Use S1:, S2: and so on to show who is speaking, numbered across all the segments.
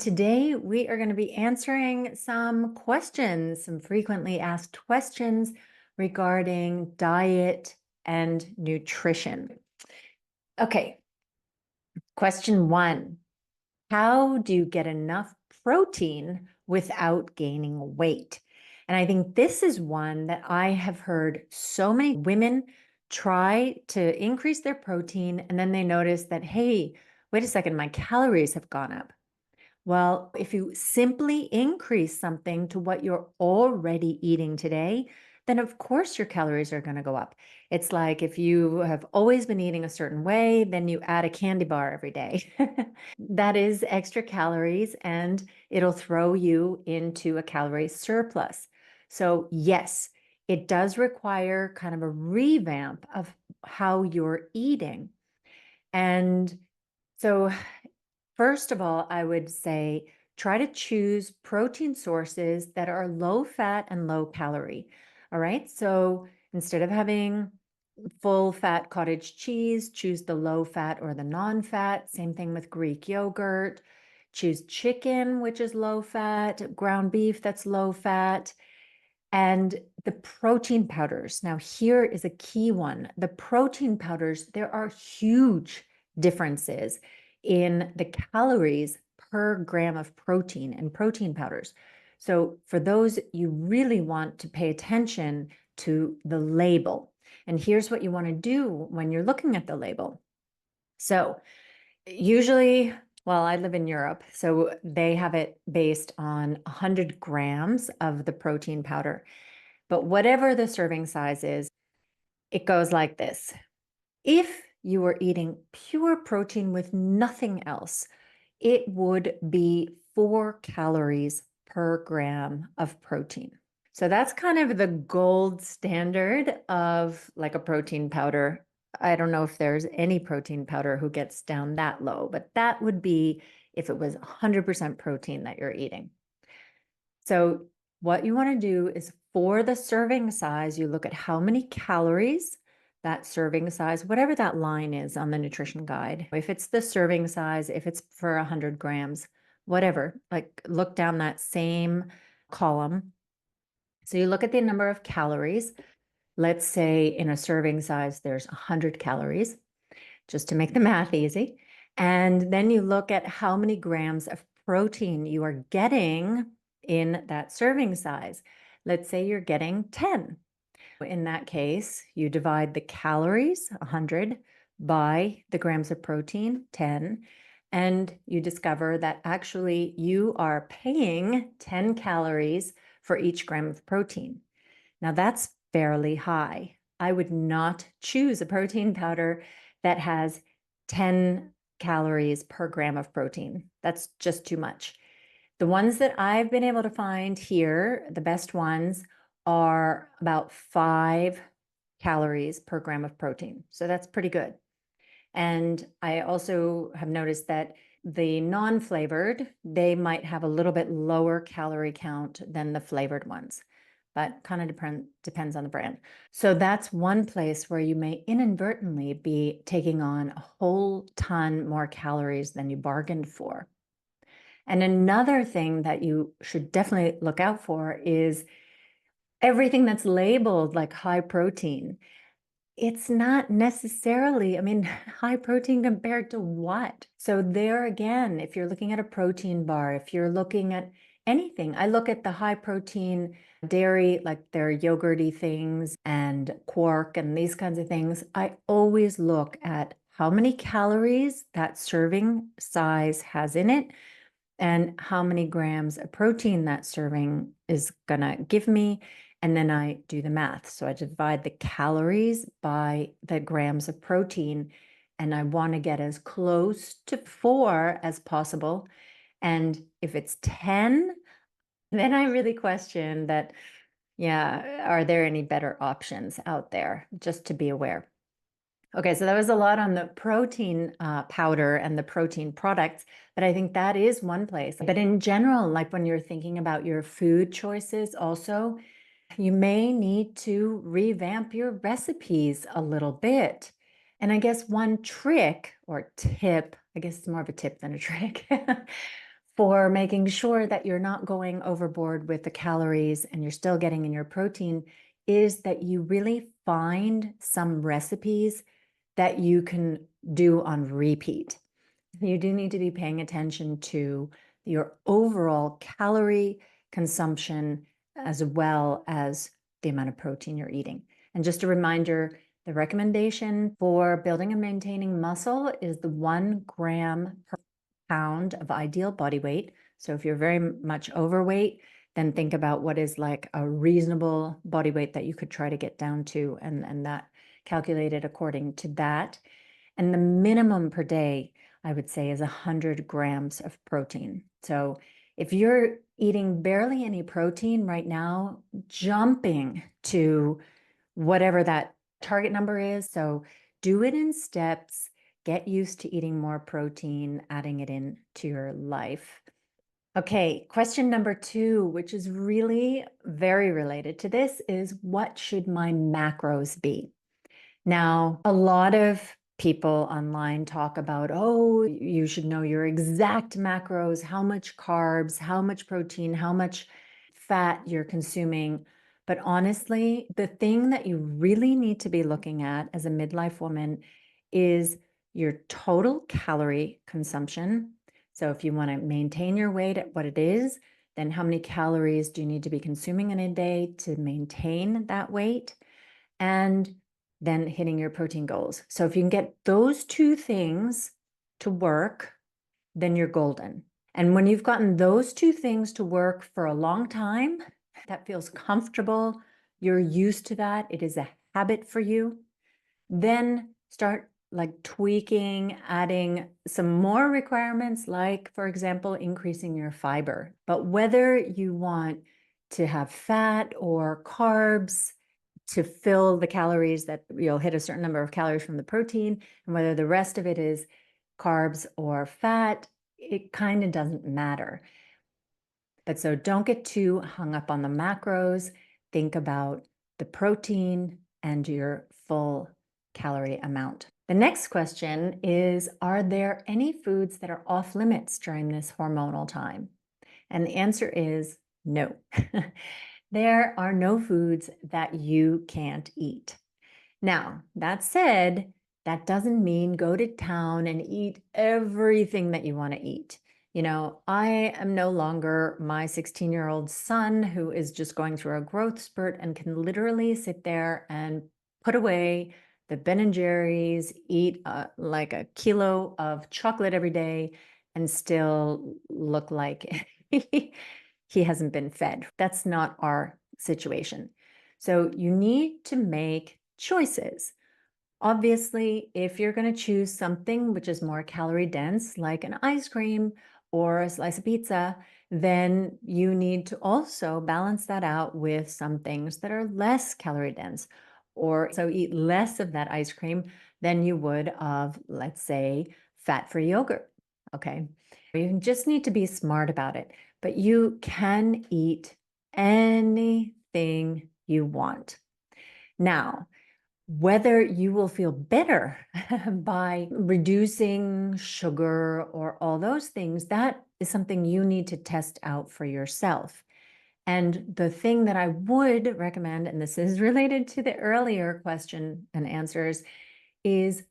S1: Today, we are going to be answering some questions, some frequently asked questions regarding diet and nutrition. Okay, question one. How do you get enough protein without gaining weight? And I think this is one that I have heard so many women try to increase their protein, and then they notice that, hey, wait a second, my calories have gone up. Well, if you simply increase something to what you're already eating today, then of course your calories are going to go up. It's like if you have always been eating a certain way, then you add a candy bar every day. That is extra calories and it'll throw you into a calorie surplus. So, yes, it does require kind of a revamp of how you're eating. And so, first of all, I would say try to choose protein sources that are low fat and low calorie. All right. So instead of having full fat cottage cheese, choose the low fat or the non fat. Same thing with Greek yogurt. Choose chicken, which is low fat, ground beef that's low fat, and the protein powders. Now, here is a key one. The protein powders, there are huge differences in the calories per gram of protein and protein powders. So for those, you really want to pay attention to the label. And here's what you want to do when you're looking at the label. So usually, well, I live in Europe, so they have it based on 100 grams of the protein powder. But whatever the serving size is, it goes like this. If you were eating pure protein with nothing else, it would be 4 calories per gram of protein. So that's kind of the gold standard of like a protein powder. I don't know if there's any protein powder who gets down that low, but that would be if it was 100% protein that you're eating. So what you want to do is for the serving size, you look at how many calories that serving size, whatever that line is on the nutrition guide. If it's the serving size, if it's for 100 grams, whatever, like look down that same column. So you look at the number of calories. Let's say in a serving size, there's 100 calories, just to make the math easy. And then you look at how many grams of protein you are getting in that serving size. Let's say you're getting 10. In that case, you divide the calories, 100, by the grams of protein, 10, and you discover that actually you are paying 10 calories for each gram of protein. Now that's fairly high. I would not choose a protein powder that has 10 calories per gram of protein. That's just too much. The ones that I've been able to find here, the best ones, are about 5 calories per gram of protein. So that's pretty good. And I also have noticed that the non-flavored, they might have a little bit lower calorie count than the flavored ones, but kind of depends on the brand. So that's one place where you may inadvertently be taking on a whole ton more calories than you bargained for. And another thing that you should definitely look out for is everything that's labeled like high protein. It's not necessarily, I mean, high protein compared to what? So there again, if you're looking at a protein bar, if you're looking at anything, I look at the high protein dairy, like their yogurty things and quark and these kinds of things. I always look at how many calories that serving size has in it and how many grams of protein that serving is gonna give me. And then I do the math. So I divide the calories by the grams of protein, and I want to get as close to 4 as possible. And if it's 10, then I really question that, yeah, are there any better options out there? Just to be aware. Okay, so that was a lot on the protein powder and the protein products, but I think that is one place. But in general, like when you're thinking about your food choices also, you may need to revamp your recipes a little bit. And I guess one trick or tip, I guess it's more of a tip than a trick, for making sure that you're not going overboard with the calories and you're still getting in your protein is that you really find some recipes that you can do on repeat. You do need to be paying attention to your overall calorie consumption as well as the amount of protein you're eating. And just a reminder, the recommendation for building and maintaining muscle is the 1 gram per pound of ideal body weight. So if you're very much overweight, then think about what is like a reasonable body weight that you could try to get down to, and that calculated according to that. And the minimum per day, I would say, is 100 grams of protein. So if you're eating barely any protein right now, jumping to whatever that target number is. So do it in steps, get used to eating more protein, adding it in to your life. Okay, question number 2, which is really very related to this, is what should my macros be? Now, a lot of people online talk about, oh, you should know your exact macros, how much carbs, how much protein, how much fat you're consuming. But honestly, the thing that you really need to be looking at as a midlife woman is your total calorie consumption. So if you want to maintain your weight at what it is, then how many calories do you need to be consuming in a day to maintain that weight? And then hitting your protein goals. So if you can get those 2 things to work, then you're golden. And when you've gotten those 2 things to work for a long time, that feels comfortable, you're used to that, it is a habit for you, then start like tweaking, adding some more requirements, like, for example, increasing your fiber. But whether you want to have fat or carbs, to fill the calories that you'll hit a certain number of calories from the protein, and whether the rest of it is carbs or fat, it kind of doesn't matter. But so don't get too hung up on the macros. Think about the protein and your full calorie amount. The next question is, are there any foods that are off limits during this hormonal time? And the answer is no. There are no foods that you can't eat. Now, that said, that doesn't mean go to town and eat everything that you want to eat. You know, I am no longer my 16-year-old son who is just going through a growth spurt and can literally sit there and put away the Ben and Jerry's, eat like a kilo of chocolate every day, and still look like he hasn't been fed. That's not our situation. So you need to make choices. Obviously, if you're going to choose something which is more calorie dense, like an ice cream or a slice of pizza, then you need to also balance that out with some things that are less calorie dense, or so eat less of that ice cream than you would of, let's say, fat-free yogurt. Okay. You just need to be smart about it, but you can eat anything you want. Now, whether you will feel better by reducing sugar or all those things, that is something you need to test out for yourself. And the thing that I would recommend, and this is related to the earlier question and answers, is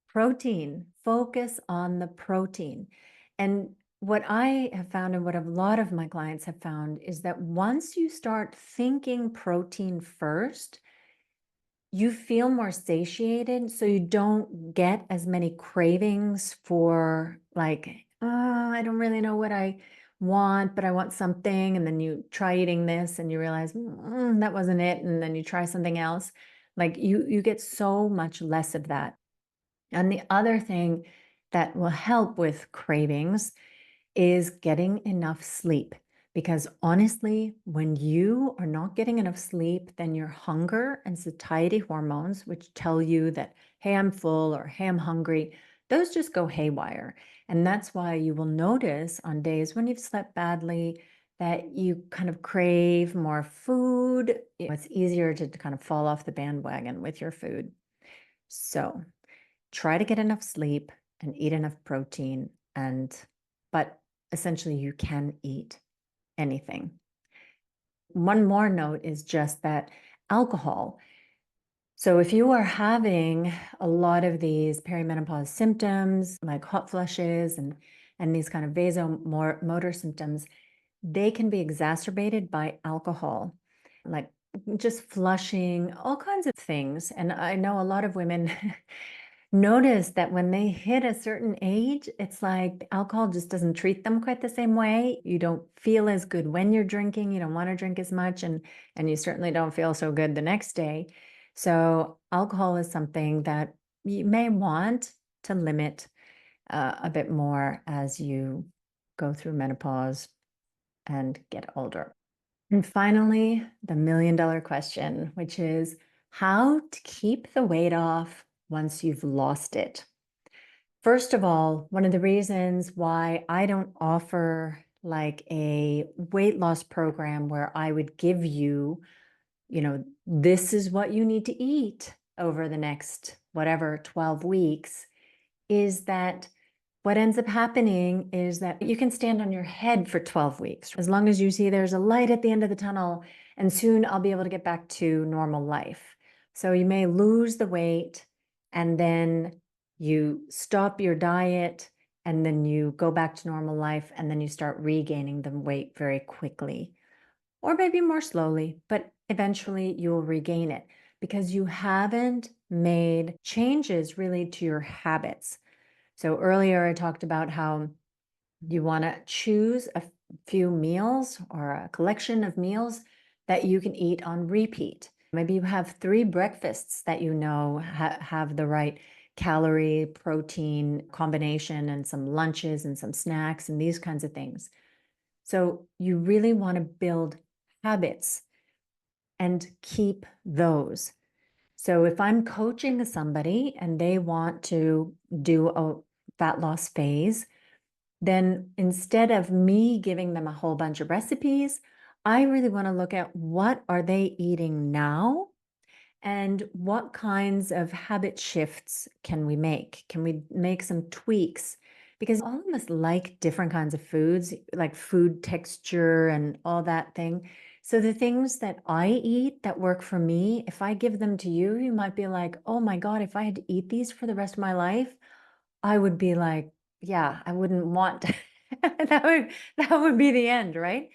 S1: protein. Focus on the protein. And what I have found, and what a lot of my clients have found, is that once you start thinking protein first, you feel more satiated, so you don't get as many cravings for like, oh, I don't really know what I want, but I want something. And then you try eating this and you realize that wasn't it. And then you try something else. Like you get so much less of that. And the other thing that will help with cravings is getting enough sleep. Because honestly, when you are not getting enough sleep, then your hunger and satiety hormones, which tell you that, hey, I'm full, or hey, I'm hungry, those just go haywire. And that's why you will notice on days when you've slept badly that you kind of crave more food. It's easier to kind of fall off the bandwagon with your food. So try to get enough sleep and eat enough protein, but essentially you can eat anything. One more note is just that alcohol. So if you are having a lot of these perimenopause symptoms, like hot flushes and these kind of vasomotor symptoms, they can be exacerbated by alcohol, like just flushing, all kinds of things. And I know a lot of women notice that when they hit a certain age, it's like alcohol just doesn't treat them quite the same way. You don't feel as good when you're drinking. You don't want to drink as much, and you certainly don't feel so good the next day. So alcohol is something that you may want to limit a bit more as you go through menopause and get older. And finally, the $1,000,000 question, which is how to keep the weight off once you've lost it. First of all, one of the reasons why I don't offer like a weight loss program where I would give you, this is what you need to eat over the next whatever 12 weeks, is that what ends up happening is that you can stand on your head for 12 weeks, as long as you see there's a light at the end of the tunnel, and soon I'll be able to get back to normal life. So you may lose the weight, and then you stop your diet, and then you go back to normal life, and then you start regaining the weight very quickly, or maybe more slowly, but eventually you'll regain it because you haven't made changes really to your habits. So earlier I talked about how you want to choose a few meals or a collection of meals that you can eat on repeat. Maybe you have 3 breakfasts that have the right calorie, protein combination, and some lunches and some snacks and these kinds of things. So you really want to build habits and keep those. So if I'm coaching somebody and they want to do a fat loss phase, then instead of me giving them a whole bunch of recipes, I really want to look at what are they eating now and what kinds of habit shifts can we make? Can we make some tweaks? Because all of us like different kinds of foods, like food texture and all that thing. So the things that I eat that work for me, if I give them to you, you might be like, oh my God, if I had to eat these for the rest of my life, I would be like, yeah, I wouldn't want that would be the end, right?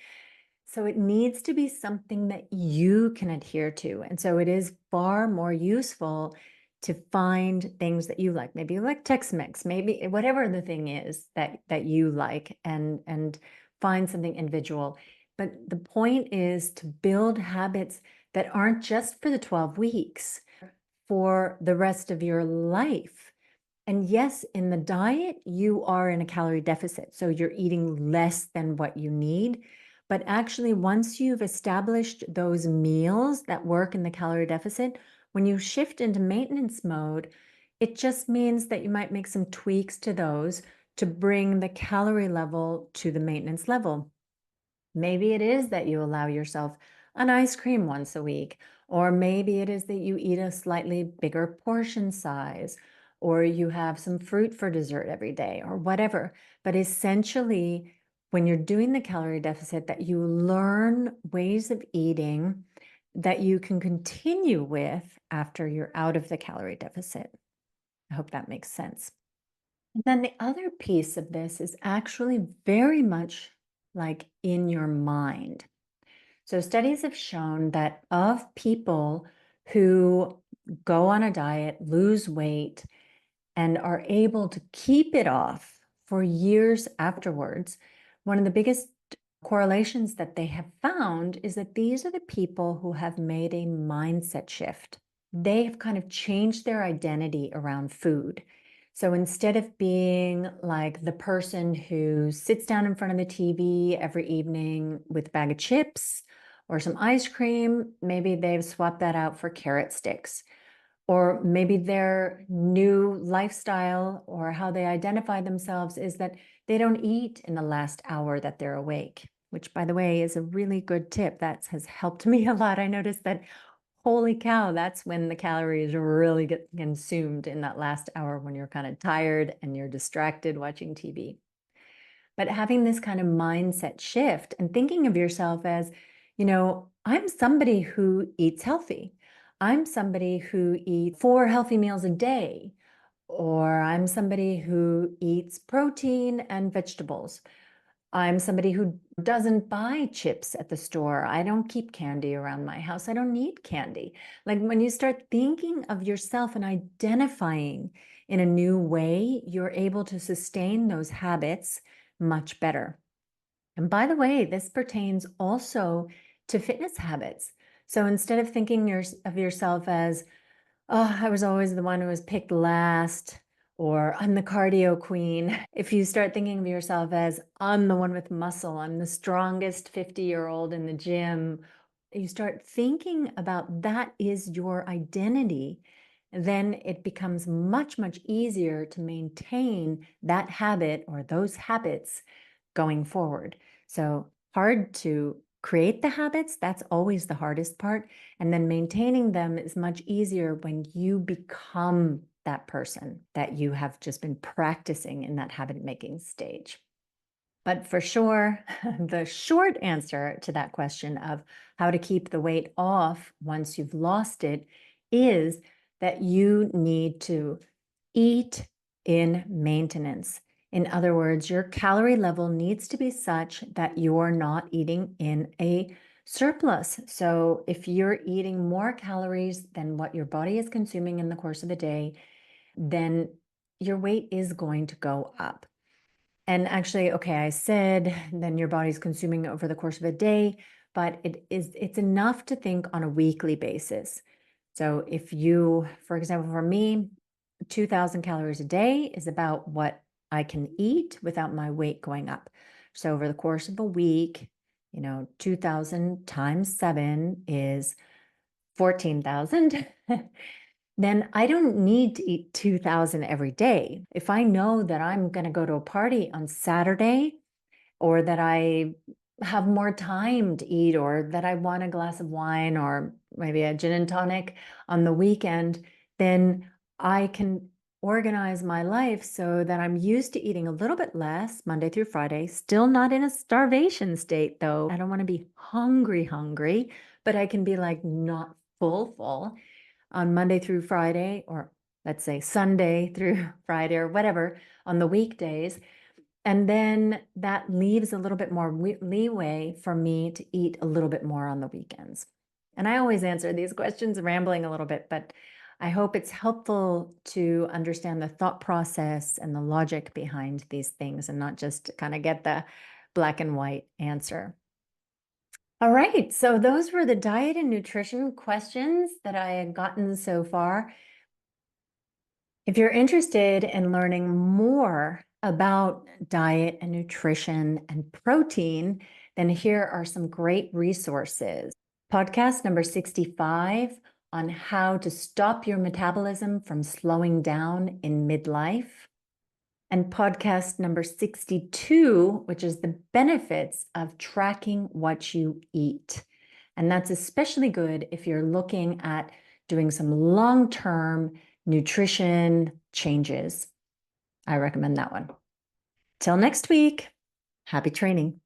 S1: So it needs to be something that you can adhere to. And so it is far more useful to find things that you like. Maybe you like Tex-Mex, maybe whatever the thing is that you like, and find something individual. But the point is to build habits that aren't just for the 12 weeks, for the rest of your life. And yes, in the diet, you are in a calorie deficit. So you're eating less than what you need. But actually, once you've established those meals that work in the calorie deficit, when you shift into maintenance mode, it just means that you might make some tweaks to those to bring the calorie level to the maintenance level. Maybe it is that you allow yourself an ice cream once a week, or maybe it is that you eat a slightly bigger portion size, or you have some fruit for dessert every day, or whatever. But essentially, when you're doing the calorie deficit, that you learn ways of eating that you can continue with after you're out of the calorie deficit. I hope that makes sense. And then the other piece of this is actually very much like in your mind. So studies have shown that of people who go on a diet, lose weight, and are able to keep it off for years afterwards, one of the biggest correlations that they have found is that these are the people who have made a mindset shift. They have kind of changed their identity around food. So instead of being like the person who sits down in front of the TV every evening with a bag of chips or some ice cream, maybe they've swapped that out for carrot sticks. Or maybe their new lifestyle or how they identify themselves is that they don't eat in the last hour that they're awake, which, by the way, is a really good tip. That has helped me a lot. I noticed that, holy cow, that's when the calories really get consumed, in that last hour when you're kind of tired and you're distracted watching TV. But having this kind of mindset shift and thinking of yourself as, I'm somebody who eats healthy. I'm somebody who eats 4 healthy meals a day, or I'm somebody who eats protein and vegetables. I'm somebody who doesn't buy chips at the store. I don't keep candy around my house. I don't need candy. Like when you start thinking of yourself and identifying in a new way, you're able to sustain those habits much better. And by the way, this pertains also to fitness habits. So instead of thinking of yourself as, oh, I was always the one who was picked last, or I'm the cardio queen. If you start thinking of yourself as, I'm the one with muscle, I'm the strongest 50-year-old in the gym, you start thinking about that is your identity, then it becomes much, much easier to maintain that habit or those habits going forward. So hard to create the habits, that's always the hardest part. And then maintaining them is much easier when you become that person that you have just been practicing in that habit making stage. But for sure, the short answer to that question of how to keep the weight off once you've lost it is that you need to eat in maintenance. In other words, your calorie level needs to be such that you're not eating in a surplus. So if you're eating more calories than what your body is consuming in the course of the day, then your weight is going to go up. And actually, okay, I said then your body's consuming over the course of a day, but it's enough to think on a weekly basis. So if you, for example, for me, 2,000 calories a day is about what I can eat without my weight going up. So over the course of a week, 2,000 times 7 is 14,000. Then I don't need to eat 2,000 every day. If I know that I'm going to go to a party on Saturday, or that I have more time to eat, or that I want a glass of wine or maybe a gin and tonic on the weekend, then I can organize my life so that I'm used to eating a little bit less Monday through Friday, still not in a starvation state though. I don't want to be hungry, but I can be like not full on Monday through Friday, or let's say Sunday through Friday or whatever on the weekdays. And then that leaves a little bit more leeway for me to eat a little bit more on the weekends. And I always answer these questions rambling a little bit, but I hope it's helpful to understand the thought process and the logic behind these things and not just kind of get the black and white answer. All right, so those were the diet and nutrition questions that I had gotten so far. If you're interested in learning more about diet and nutrition and protein, then here are some great resources. Podcast number 65 on how to stop your metabolism from slowing down in midlife. And podcast number 62, which is the benefits of tracking what you eat. And that's especially good if you're looking at doing some long-term nutrition changes. I recommend that one. Till next week, happy training.